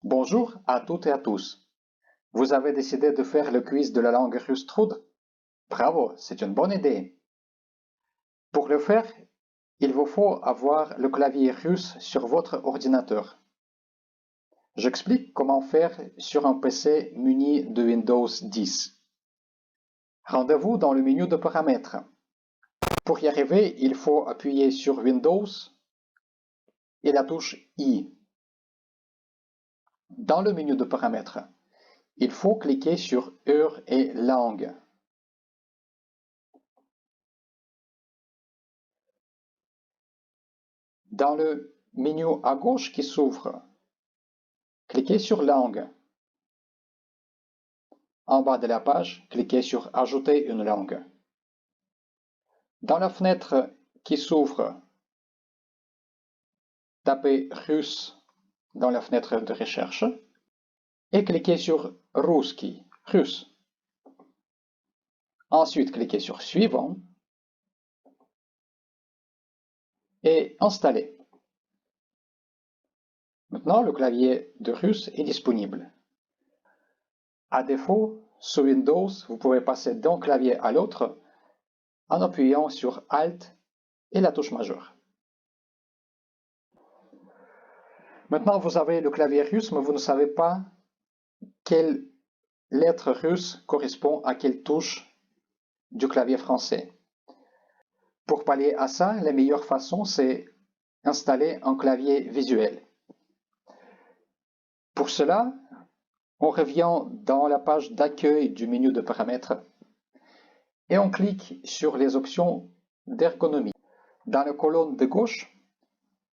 Bonjour à toutes et à tous. Vous avez décidé de faire le quiz de la langue russe Trud? Bravo, c'est une bonne idée. Pour le faire, il vous faut avoir le clavier russe sur votre ordinateur. J'explique comment faire sur un PC muni de Windows 10. Rendez-vous dans le menu de paramètres. Pour y arriver, il faut appuyer sur Windows et la touche I. Dans le menu de paramètres, il faut cliquer sur Heure et langue. Dans le menu à gauche qui s'ouvre, cliquez sur Langue. En bas de la page, cliquez sur Ajouter une langue. Dans la fenêtre qui s'ouvre, tapez Russe dans la fenêtre de recherche et cliquez sur Русский, russe. Ensuite, cliquez sur Suivant et Installer. Maintenant, le clavier de russe est disponible. À défaut, sous Windows, vous pouvez passer d'un clavier à l'autre en appuyant sur Alt et la touche majeure. Maintenant, vous avez le clavier russe, mais vous ne savez pas quelle lettre russe correspond à quelle touche du clavier français. Pour pallier à ça, la meilleure façon, c'est installer un clavier visuel. Pour cela, on revient dans la page d'accueil du menu de paramètres et on clique sur les options d'ergonomie. Dans la colonne de gauche,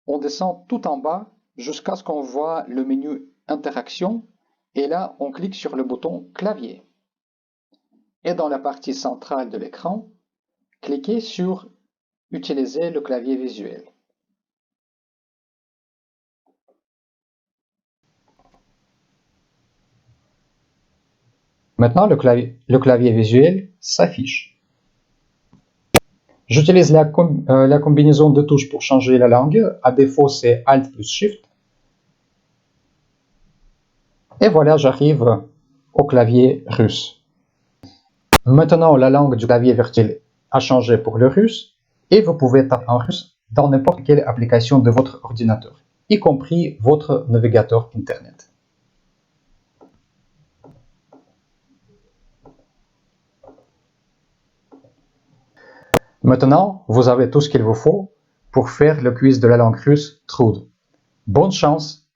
on descend tout en bas jusqu'à ce qu'on voit le menu Interaction et là, on clique sur le bouton Clavier. Et dans la partie centrale de l'écran, cliquez sur Utiliser le clavier visuel. Maintenant, le clavier visuel s'affiche. J'utilise la combinaison de touches pour changer la langue. À défaut, c'est Alt plus Shift. Et voilà, j'arrive au clavier russe. Maintenant, la langue du clavier virtuel a changé pour le russe et vous pouvez taper en russe dans n'importe quelle application de votre ordinateur, y compris votre navigateur Internet. Maintenant, vous avez tout ce qu'il vous faut pour faire le quiz de la langue russe Trud. Bonne chance!